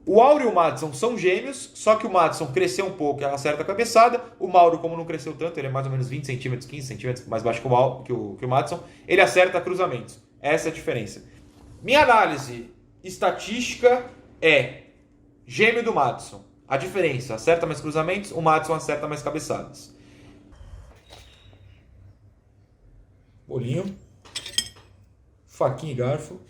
O Áureo e o Maddison são gêmeos, só que o Maddison cresceu um pouco e acerta a cabeçada. O Mauro, como não cresceu tanto, ele é mais ou menos 20 centímetros, 15 centímetros mais baixo que o Maddison, ele acerta cruzamentos. Essa é a diferença. Minha análise estatística é gêmeo do Maddison. A diferença, acerta mais cruzamentos, o Maddison acerta mais cabeçadas. Bolinho. Faquinha e garfo.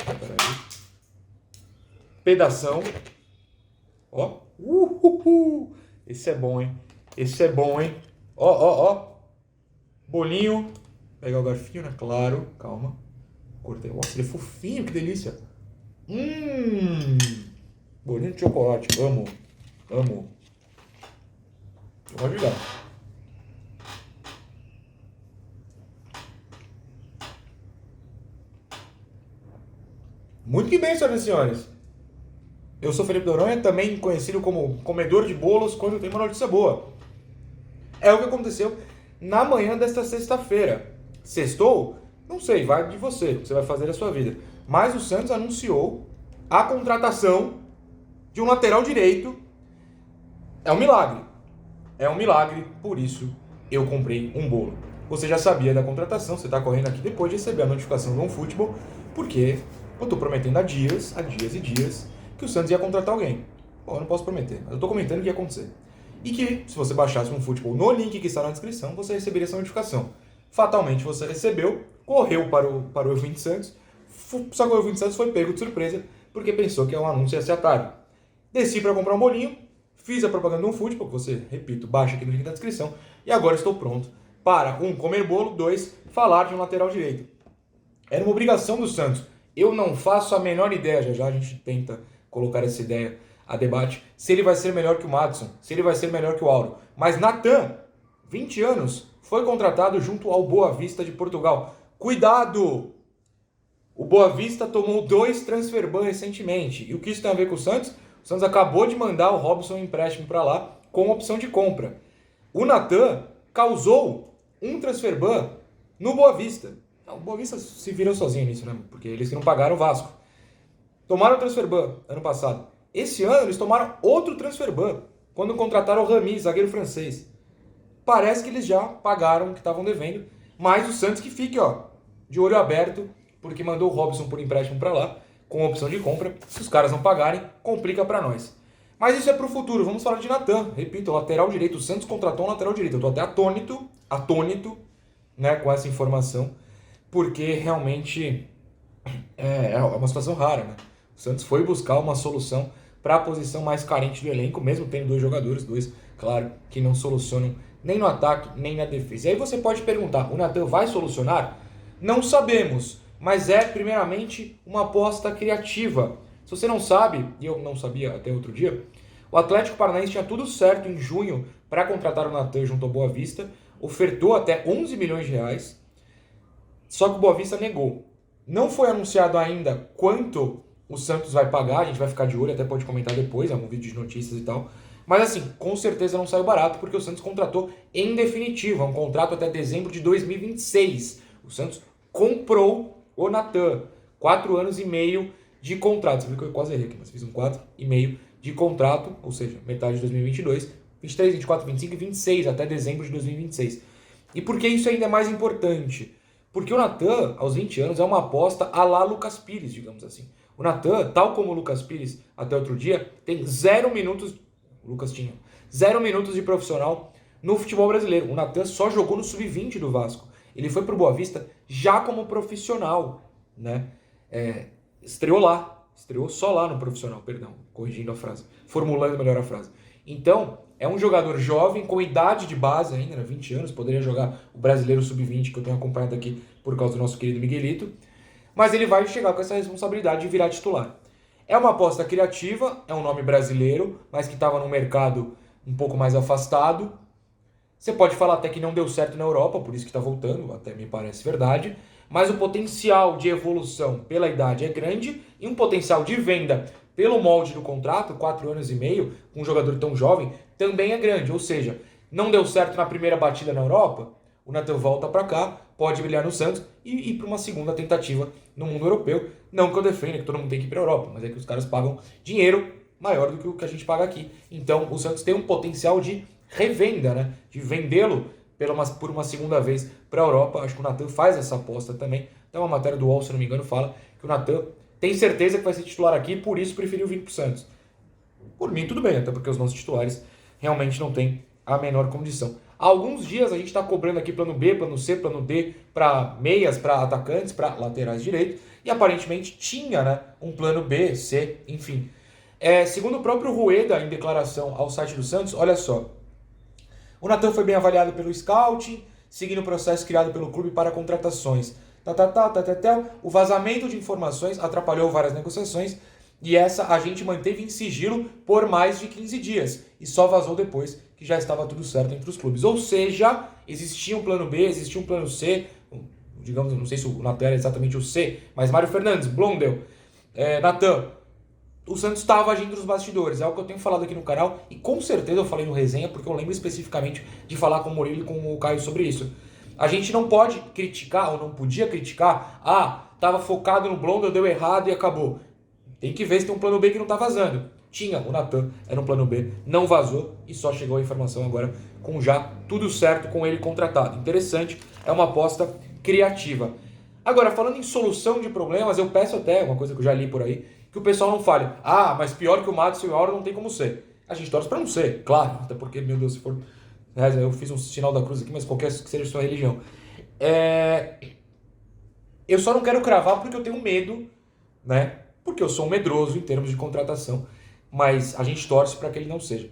Peraí. Pedação. Ó. Esse é bom, hein? Esse é bom, hein? Ó, ó, ó. Bolinho. Pegar o garfinho, né? Claro. Calma. Cortei. Nossa, ele é fofinho, que delícia. Bolinho de chocolate. Amo. Amo. Pode ligar. Muito que bem, senhoras e senhores. Eu sou Felipe Doronha, também conhecido como comedor de bolos quando tem uma notícia boa. É o que aconteceu na manhã desta sexta-feira. Sextou? Não sei, vai de você, o que você vai fazer da sua vida. Mas o Santos anunciou a contratação de um lateral direito. É um milagre. É um milagre, por isso eu comprei um bolo. Você já sabia da contratação, você está correndo aqui depois de receber a notificação do OneFootball, porque eu estou prometendo há dias e dias, que o Santos ia contratar alguém. Bom, eu não posso prometer, mas eu estou comentando o que ia acontecer. E que, se você baixasse um futebol no link que está na descrição, você receberia essa notificação. Fatalmente você recebeu, correu para o Evento Santos, só que o Evento Santos foi pego de surpresa, porque pensou que um anúncio ia ser à tarde. Desci para comprar um bolinho, fiz a propaganda do OneFootball, que você, repito, baixa aqui no link da descrição, e agora estou pronto para, 1, comer bolo, 2, falar de um lateral direito. Era uma obrigação do Santos. Eu não faço a menor ideia, já já a gente tenta colocar essa ideia a debate, se ele vai ser melhor que o Maddison, se ele vai ser melhor que o Áureo. Mas Natan, 20 anos, foi contratado junto ao Boa Vista de Portugal. Cuidado! O Boa Vista tomou 2 transfer ban recentemente. E o que isso tem a ver com o Santos? O Santos acabou de mandar o Robson em empréstimo para lá com opção de compra. O Natan causou um transfer ban no Boa Vista. O Boa Vista se virou sozinho nisso, né? Porque eles que não pagaram o Vasco. Tomaram o transfer ban ano passado. Esse ano eles tomaram outro transfer ban quando contrataram o Rami, zagueiro francês. Parece que eles já pagaram o que estavam devendo, mas o Santos que fique, ó, de olho aberto, porque mandou o Robson por empréstimo para lá, com opção de compra. Se os caras não pagarem, complica para nós. Mas isso é pro futuro, vamos falar de Natan. Repito, lateral direito, o Santos contratou um lateral direito. Eu tô até atônito, né, com essa informação, porque realmente é uma situação rara, né? O Santos foi buscar uma solução para a posição mais carente do elenco, mesmo tendo 2 jogadores, 2, claro, que não solucionam nem no ataque, nem na defesa. E aí você pode perguntar, o Natan vai solucionar? Não sabemos, mas é, primeiramente, uma aposta criativa. Se você não sabe, e eu não sabia até outro dia, o Atlético Paranaense tinha tudo certo em junho para contratar o Natan junto ao Boa Vista, ofertou até 11 milhões de reais, só que o Boa Vista negou. Não foi anunciado ainda quanto o Santos vai pagar, a gente vai ficar de olho, até pode comentar depois, é um vídeo de notícias e tal. Mas assim, com certeza não saiu barato, porque o Santos contratou em definitivo, é um contrato até dezembro de 2026. O Santos comprou o Natan, 4 anos e meio de contrato. Você viu que eu quase errei aqui, mas fiz um 4 e meio de contrato, ou seja, metade de 2022, 23, 24, 25 e 26, até dezembro de 2026. E por que isso ainda é mais importante? Porque o Natan, aos 20 anos, é uma aposta à la Lucas Pires, digamos assim. O Natan, tal como o Lucas Pires até outro dia, tem 0 minutos. O Lucas tinha 0 minutos de profissional no futebol brasileiro. O Natan só jogou no sub-20 do Vasco. Ele foi pro Boa Vista já como profissional, né? Estreou lá. Estreou só lá no profissional, perdão, corrigindo a frase. Formulando melhor a frase. Então, é um jogador jovem, com idade de base ainda, né, 20 anos, poderia jogar o Brasileiro Sub-20, que eu tenho acompanhado aqui por causa do nosso querido Miguelito, mas ele vai chegar com essa responsabilidade de virar titular. É uma aposta criativa, é um nome brasileiro, mas que estava num mercado um pouco mais afastado. Você pode falar até que não deu certo na Europa, por isso que está voltando, até me parece verdade, mas o potencial de evolução pela idade é grande e um potencial de venda pelo molde do contrato, 4 anos e meio, com um jogador tão jovem, também é grande. Ou seja, não deu certo na primeira batida na Europa, o Natan volta para cá, pode brilhar no Santos e ir para uma segunda tentativa no mundo europeu. Não que eu defenda que todo mundo tem que ir para a Europa, mas é que os caras pagam dinheiro maior do que o que a gente paga aqui. Então o Santos tem um potencial de revenda, né? De vendê-lo por uma segunda vez para a Europa. Acho que o Natan faz essa aposta também. Então uma matéria do UOL, se não me engano, fala que o Natan tem certeza que vai ser titular aqui e por isso preferiu vir para o Santos. Por mim, tudo bem, até porque os nossos titulares realmente não têm a menor condição. Há alguns dias a gente está cobrando aqui plano B, plano C, plano D para meias, para atacantes, para laterais direitos, e aparentemente tinha, né, um plano B, C, enfim. Segundo o próprio Rueda, em declaração ao site do Santos, olha só, o Natan foi bem avaliado pelo scouting, seguindo o processo criado pelo clube para contratações. O vazamento de informações atrapalhou várias negociações, e essa a gente manteve em sigilo por mais de 15 dias. E só vazou depois que já estava tudo certo entre os clubes. Ou seja, existia um plano B, existia um plano C. Digamos, não sei se o Natan era exatamente o C, mas Mário Fernandes, Blondel, Natan. O Santos estava agindo nos bastidores. É algo que eu tenho falado aqui no canal. E com certeza eu falei no resenha, porque eu lembro especificamente de falar com o Murilo e com o Caio sobre isso. A gente não pode criticar, ou não podia criticar, estava focado no Blondel, deu errado e acabou. Tem que ver se tem um plano B que não tá vazando. Tinha, o Natan era um plano B, não vazou e só chegou a informação agora com já tudo certo com ele contratado. Interessante, é uma aposta criativa. Agora, falando em solução de problemas, eu peço até, uma coisa que eu já li por aí, que o pessoal não fale, mas pior que o Madison e o Auro não tem como ser. A gente torce pra não ser, claro, até porque, meu Deus, se for... Eu fiz um sinal da cruz aqui, mas qualquer que seja a sua religião. Eu só não quero cravar porque eu tenho medo, né? Porque eu sou um medroso em termos de contratação, mas a gente torce para que ele não seja.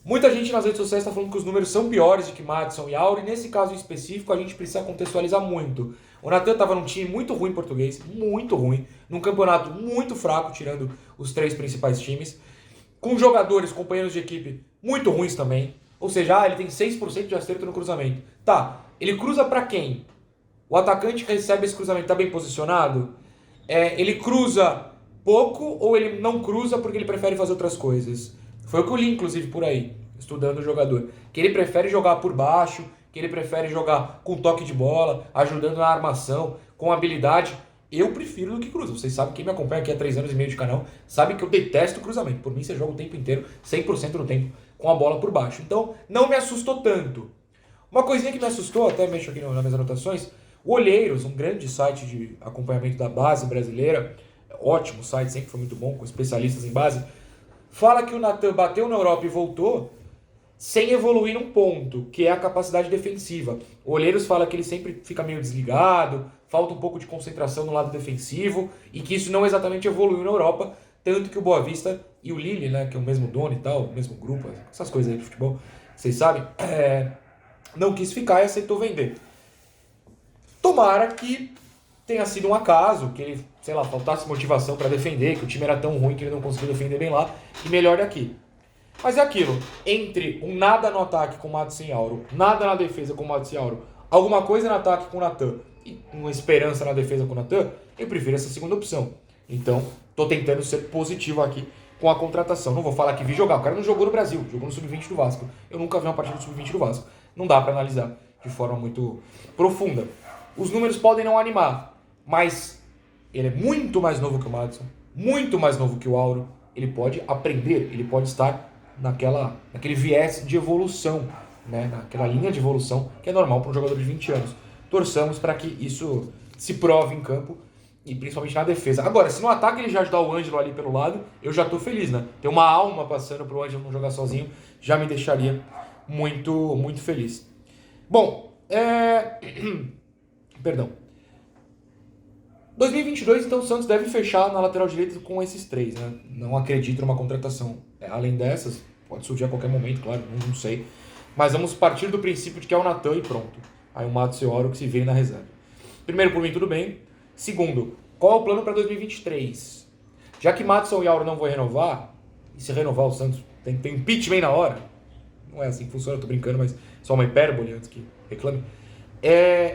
Muita gente nas redes sociais está falando que os números são piores de que Madison e Auro, e nesse caso em específico a gente precisa contextualizar muito. O Natan estava num time muito ruim português, muito ruim, num campeonato muito fraco, tirando os 3 principais times, com jogadores, companheiros de equipe muito ruins também, ou seja, ele tem 6% de acerto no cruzamento. Tá, ele cruza para quem? O atacante que recebe esse cruzamento está bem posicionado? Ele cruza pouco ou ele não cruza porque ele prefere fazer outras coisas? Foi o que eu li, inclusive, por aí, estudando o jogador. Que ele prefere jogar por baixo, que ele prefere jogar com toque de bola, ajudando na armação, com habilidade. Eu prefiro do que cruza. Vocês sabem, quem me acompanha aqui há 3 anos e meio de canal, sabe que eu detesto cruzamento. Por mim, você joga o tempo inteiro, 100% do tempo, com a bola por baixo. Então, não me assustou tanto. Uma coisinha que me assustou, até mexo aqui nas minhas anotações, o Olheiros, um grande site de acompanhamento da base brasileira, ótimo site, sempre foi muito bom, com especialistas em base, fala que o Natan bateu na Europa e voltou sem evoluir num ponto, que é a capacidade defensiva. O Olheiros fala que ele sempre fica meio desligado, falta um pouco de concentração no lado defensivo, e que isso não exatamente evoluiu na Europa, tanto que o Boa Vista e o Lille, né, que é o mesmo dono e tal, o mesmo grupo, essas coisas aí de futebol, vocês sabem, não quis ficar e aceitou vender. Tomara que tenha sido um acaso, que ele, sei lá, faltasse motivação para defender, que o time era tão ruim que ele não conseguiu defender bem lá, e melhore aqui. Mas é aquilo, entre um nada no ataque com o Madison e Auro, nada na defesa com o Madison e Auro, alguma coisa no ataque com o Natan e uma esperança na defesa com o Natan, eu prefiro essa segunda opção. Então, tô tentando ser positivo aqui com a contratação. Não vou falar que vi jogar, o cara não jogou no Brasil, jogou no Sub-20 do Vasco. Eu nunca vi uma partida do Sub-20 do Vasco. Não dá para analisar de forma muito profunda. Os números podem não animar, mas ele é muito mais novo que o Madison, muito mais novo que o Auro. Ele pode aprender, ele pode estar naquele viés de evolução, né? Naquela linha de evolução que é normal para um jogador de 20 anos. Torçamos para que isso se prove em campo e principalmente na defesa. Agora, se no ataque ele já ajudar o Ângelo ali pelo lado, eu já estou feliz, né? Ter uma alma passando para o Ângelo não jogar sozinho já me deixaria muito, muito feliz. Bom, Perdão. 2022, então, o Santos deve fechar na lateral direita com esses 3, né? Não acredito numa contratação. Além dessas, pode surgir a qualquer momento, claro, não sei. Mas vamos partir do princípio de que é o Natan e pronto. Aí o Madison e o Auro que se vê na reserva. Primeiro, por mim, tudo bem. Segundo, qual é o plano para 2023? Já que Madison e Auro não vão renovar, e se renovar o Santos tem impeachment na hora. Não é assim que funciona, eu tô brincando, mas só uma hipérbole antes que reclame.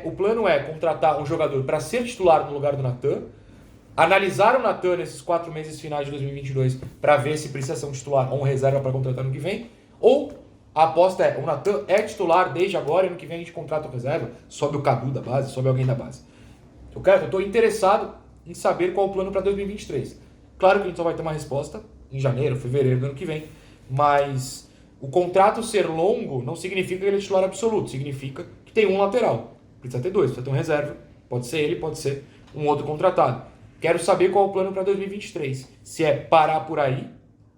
O plano é contratar um jogador para ser titular no lugar do Natan, analisar o Natan nesses 4 meses finais de 2022 para ver se precisa ser um titular ou um reserva para contratar no que vem, ou A aposta é, o Natan é titular desde agora, e ano que vem a gente contrata o reserva, sobe o Cadu da base, sobe alguém da base. Eu tô interessado em saber qual o plano para 2023. Claro que a gente só vai ter uma resposta em janeiro, fevereiro do ano que vem, mas o contrato ser longo não significa que ele é titular absoluto, significa que tem um lateral. Precisa ter dois, precisa ter um reserva, pode ser ele, pode ser um outro contratado. Quero saber qual é o plano para 2023, se é parar por aí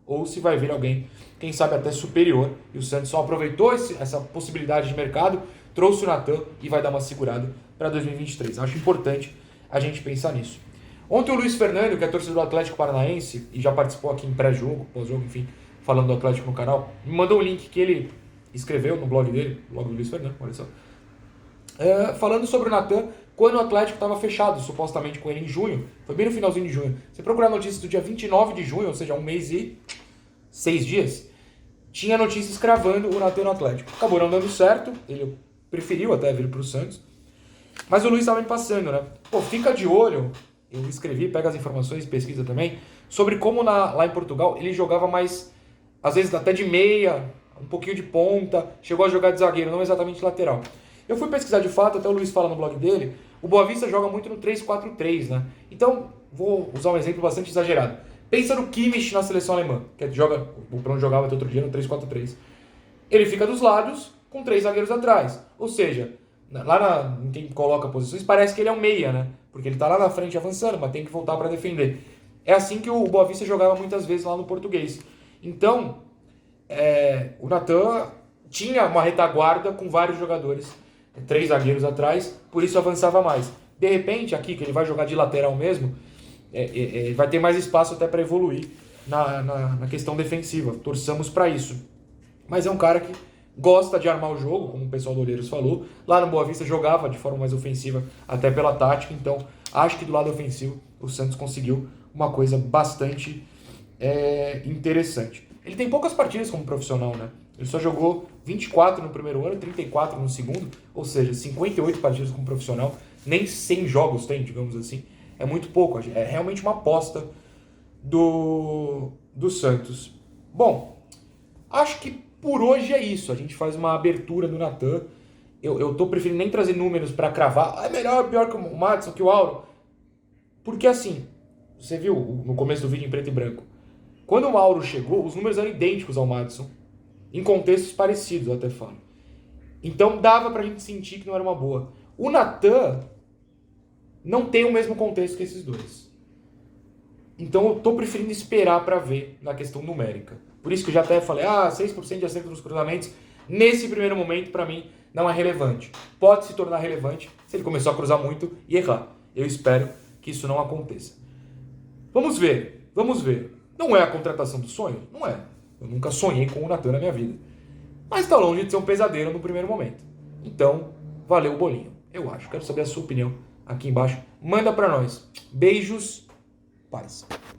ou se vai vir alguém, quem sabe até superior, e o Santos só aproveitou essa possibilidade de mercado, trouxe o Natan e vai dar uma segurada para 2023. Acho importante a gente pensar nisso. Ontem o Luiz Fernando, que é torcedor do Atlético Paranaense e já participou aqui em pré-jogo, pós-jogo, enfim, falando do Atlético no canal, me mandou um link que ele escreveu no blog dele, blog do Luiz Fernando, olha só, falando sobre o Natan quando o Atlético estava fechado, supostamente, com ele em junho. Foi bem no finalzinho de junho. Você procurar notícias do dia 29 de junho, ou seja, 1 mês e 6 dias, tinha notícias cravando o Natan no Atlético. Acabou não dando certo, ele preferiu até vir para o Santos, mas o Luiz estava me passando, né? Pô, fica de olho, eu escrevi, pega as informações, pesquisa também, sobre como lá em Portugal ele jogava mais, às vezes até de meia, um pouquinho de ponta, chegou a jogar de zagueiro, não exatamente lateral. Eu fui pesquisar de fato, até o Luiz fala no blog dele, o Boa Vista joga muito no 3-4-3, né? Então, vou usar um exemplo bastante exagerado. Pensa no Kimmich na seleção alemã, que joga, o Bruno jogava até outro dia no 3-4-3. Ele fica dos lados, com 3 zagueiros atrás. Ou seja, em quem coloca posições, parece que ele é um meia, né? Porque ele tá lá na frente avançando, mas tem que voltar para defender. É assim que o Boa Vista jogava muitas vezes lá no Português. Então, o Natan tinha uma retaguarda com vários jogadores, 3 zagueiros atrás, por isso avançava mais. De repente, aqui, que ele vai jogar de lateral mesmo, vai ter mais espaço até para evoluir na questão defensiva. Torçamos para isso. Mas é um cara que gosta de armar o jogo, como o pessoal do Olheiros falou. Lá no Boa Vista jogava de forma mais ofensiva, até pela tática. Então, acho que do lado ofensivo, o Santos conseguiu uma coisa bastante interessante. Ele tem poucas partidas como profissional, né? Ele só jogou 24 no primeiro ano, 34 no segundo, ou seja, 58 partidas como profissional. Nem 100 jogos tem, digamos assim. É muito pouco, é realmente uma aposta do Santos. Bom, acho que por hoje é isso. A gente faz uma abertura do Natan. Eu tô preferindo nem trazer números para cravar. É melhor ou pior que o Madison, que o Auro? Porque assim, você viu no começo do vídeo em preto e branco. Quando o Mauro chegou, os números eram idênticos ao Madison. Em contextos parecidos, eu até falo. Então dava pra gente sentir que não era uma boa. O Natan não tem o mesmo contexto que esses dois. Então eu tô preferindo esperar pra ver na questão numérica. Por isso que eu já até falei, 6% de acerto nos cruzamentos, nesse primeiro momento, pra mim, não é relevante. Pode se tornar relevante se ele começar a cruzar muito e errar. Eu espero que isso não aconteça. Vamos ver. Não é a contratação do sonho? Não é. Eu nunca sonhei com o Natan na minha vida. Mas está longe de ser um pesadelo no primeiro momento. Então, valeu o bolinho. Eu acho. Quero saber a sua opinião aqui embaixo. Manda para nós. Beijos. Paz.